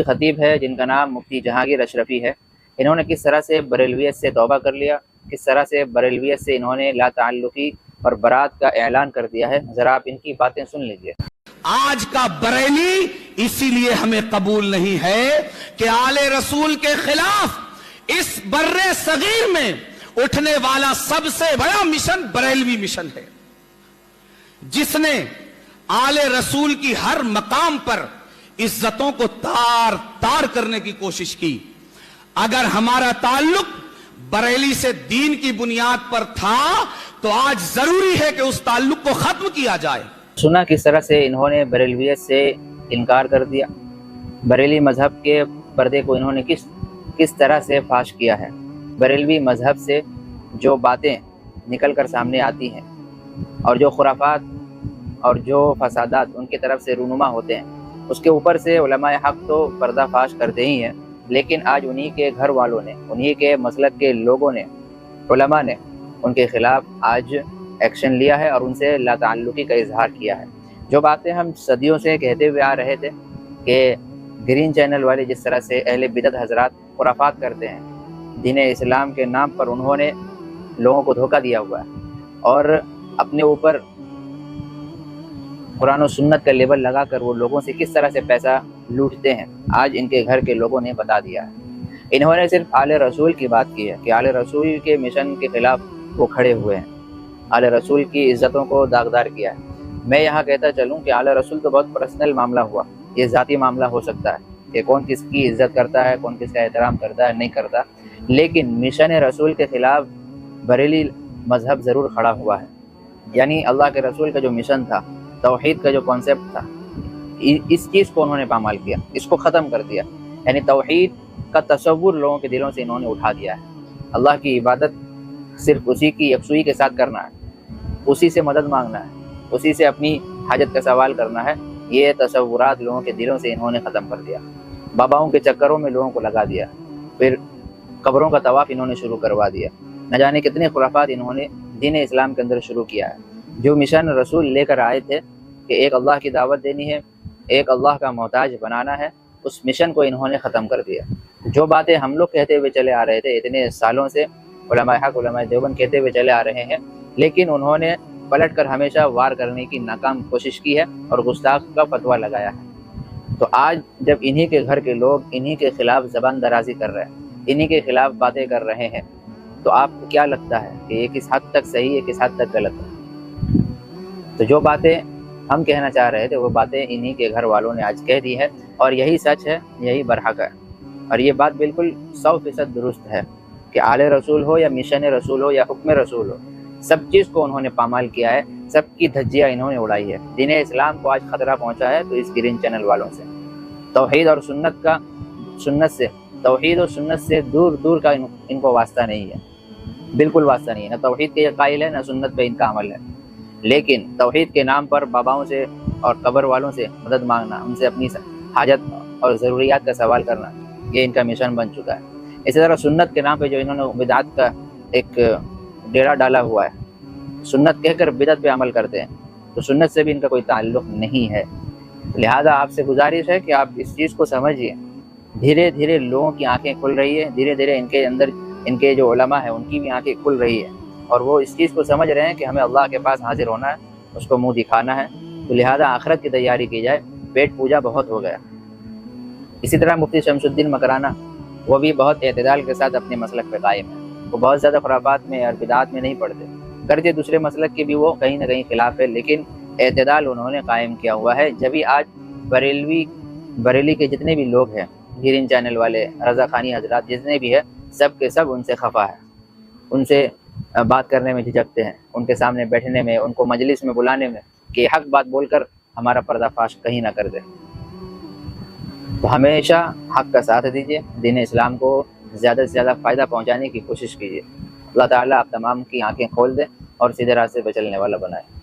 خطیب ہے جن کا نام مفتی جہانگیر اشرفی ہے، انہوں نے کس طرح سے بریلویت سے توبہ کر لیا، کس طرح سے بریلویت سے انہوں نے لا تعلقی اور برات کا اعلان کر دیا ہے، ذرا آپ ان کی باتیں سن لیجئے۔ آج کا بریلی اسی لیے ہمیں قبول نہیں ہے کہ آل رسول کے خلاف اس بر صغیر میں اٹھنے والا سب سے بڑا مشن بریلوی مشن ہے، جس نے آل رسول کی ہر مقام پر عزتوں کو تار تار کرنے کی کوشش کی۔ اگر ہمارا تعلق بریلی سے دین کی بنیاد پر تھا تو آج ضروری ہے کہ اس تعلق کو ختم کیا جائے۔ سنا کس طرح سے انہوں نے بریلویت سے انکار کر دیا، بریلی مذہب کے پردے کو انہوں نے کس طرح سے فاش کیا ہے۔ بریلوی مذہب سے جو باتیں نکل کر سامنے آتی ہیں اور جو خرافات اور جو فسادات ان کی طرف سے رونما ہوتے ہیں، اس کے اوپر سے علماء حق تو پردہ فاش کرتے ہی ہیں، لیکن آج انہی کے گھر والوں نے، انہی کے مسلک کے لوگوں نے، علماء نے ان کے خلاف آج ایکشن لیا ہے اور ان سے لا تعلقی کا اظہار کیا ہے۔ جو باتیں ہم صدیوں سے کہتے ہوئے آ رہے تھے کہ گرین چینل والے جس طرح سے اہل بدعت حضرات خرافات کرتے ہیں، دین اسلام کے نام پر انہوں نے لوگوں کو دھوکہ دیا ہوا ہے اور اپنے اوپر قرآن و سنت کا لیبل لگا کر وہ لوگوں سے کس طرح سے پیسہ لوٹتے ہیں، آج ان کے گھر کے لوگوں نے بتا دیا ہے۔ انہوں نے صرف آل رسول کی بات کی ہے کہ آل رسول کے مشن کے خلاف وہ کھڑے ہوئے ہیں، آل رسول کی عزتوں کو داغدار کیا ہے۔ میں یہاں کہتا چلوں کہ آل رسول تو بہت پرسنل معاملہ ہوا، یہ ذاتی معاملہ ہو سکتا ہے کہ کون کس کی عزت کرتا ہے، کون کس کا احترام کرتا ہے، نہیں کرتا، لیکن مشن رسول کے خلاف بریلی مذہب ضرور کھڑا ہوا ہے۔ یعنی اللہ کے رسول کا جو مشن تھا، توحید کا جو کانسیپٹ تھا، اس چیز کو انہوں نے پامال کیا، اس کو ختم کر دیا۔ یعنی توحید کا تصور لوگوں کے دلوں سے انہوں نے اٹھا دیا ہے۔ اللہ کی عبادت صرف اسی کی یکسوئی کے ساتھ کرنا ہے، اسی سے مدد مانگنا ہے، اسی سے اپنی حاجت کا سوال کرنا ہے، یہ تصورات لوگوں کے دلوں سے انہوں نے ختم کر دیا۔ باباؤں کے چکروں میں لوگوں کو لگا دیا، پھر قبروں کا طواف انہوں نے شروع کروا دیا، نہ جانے کتنے خرافات انہوں نے دین اسلام کے اندر شروع کیا ہے۔ جو مشن رسول لے کر آئے تھے کہ ایک اللہ کی دعوت دینی ہے، ایک اللہ کا محتاج بنانا ہے، اس مشن کو انہوں نے ختم کر دیا۔ جو باتیں ہم لوگ کہتے ہوئے چلے آ رہے تھے اتنے سالوں سے، علماء حق، علماء دیوبند کہتے ہوئے چلے آ رہے ہیں، لیکن انہوں نے پلٹ کر ہمیشہ وار کرنے کی ناکام کوشش کی ہے اور گستاخ کا فتویٰ لگایا ہے۔ تو آج جب انہی کے گھر کے لوگ انہی کے خلاف زبان درازی کر رہے ہیں، انہی کے خلاف باتیں کر رہے ہیں، تو آپ کو کیا لگتا ہے کہ یہ کس حد تک صحیح ہے، کس حد تک غلط ہے؟ تو جو باتیں ہم کہنا چاہ رہے تھے وہ باتیں انہی کے گھر والوں نے آج کہہ دی ہے، اور یہی سچ ہے، یہی برحق ہے، اور یہ بات بالکل 100% درست ہے کہ آل رسول ہو یا مشن رسول ہو یا حکم رسول ہو، سب چیز کو انہوں نے پامال کیا ہے، سب کی دھجیاں انہوں نے اڑائی ہے۔ دین اسلام کو آج خطرہ پہنچا ہے تو اس گرین چینل والوں سے، توحید اور سنت سے دور دور کا ان کو واسطہ نہیں ہے، بالکل واسطہ نہیں ہے، نہ توحید کے یہ قائل ہے، نہ سنت پہ ان کا عمل ہے، لیکن توحید کے نام پر باباؤں سے اور قبر والوں سے مدد مانگنا، ان سے اپنی حاجت اور ضروریات کا سوال کرنا، یہ ان کا مشن بن چکا ہے۔ اسی طرح سنت کے نام پہ جو انہوں نے بدعت کا ایک ڈیرا ڈالا ہوا ہے، سنت کہہ کر بدعت پہ عمل کرتے ہیں، تو سنت سے بھی ان کا کوئی تعلق نہیں ہے۔ لہذا آپ سے گزارش ہے کہ آپ اس چیز کو سمجھیے، دھیرے دھیرے لوگوں کی آنکھیں کھل رہی ہے، دھیرے دھیرے ان کے اندر ان کے جو علماء ہیں ان کی بھی آنکھیں کھل رہی ہے، اور وہ اس چیز کو سمجھ رہے ہیں کہ ہمیں اللہ کے پاس حاضر ہونا ہے، اس کو منہ دکھانا ہے، تو لہذا آخرت کی تیاری کی جائے، پیٹ پوجا بہت ہو گیا۔ اسی طرح مفتی شمس الدین مکرانہ، وہ بھی بہت اعتدال کے ساتھ اپنے مسلک پہ قائم ہے، وہ بہت زیادہ خرافات میں اور بدعات میں نہیں پڑتے، گرچہ دوسرے مسلک کے بھی وہ کہیں نہ کہیں خلاف ہے، لیکن اعتدال انہوں نے قائم کیا ہوا ہے۔ جبھی آج بریلی کے جتنے بھی لوگ ہیں، گرین چینل والے، رضا خانی حضرات جتنے بھی ہیں، سب کے سب ان سے خفا ہے، ان سے بات کرنے میں جھجکتے ہیں، ان کے سامنے بیٹھنے میں، ان کو مجلس میں بلانے میں کہ حق بات بول کر ہمارا پردہ فاش کہیں نہ کر دے۔ تو ہمیشہ حق کا ساتھ دیجیے، دین اسلام کو زیادہ سے زیادہ فائدہ پہنچانے کی کوشش کیجیے۔ اللہ تعالیٰ آپ تمام کی آنکھیں کھول دے اور سیدھے راستے پہ چلنے والا بنائے۔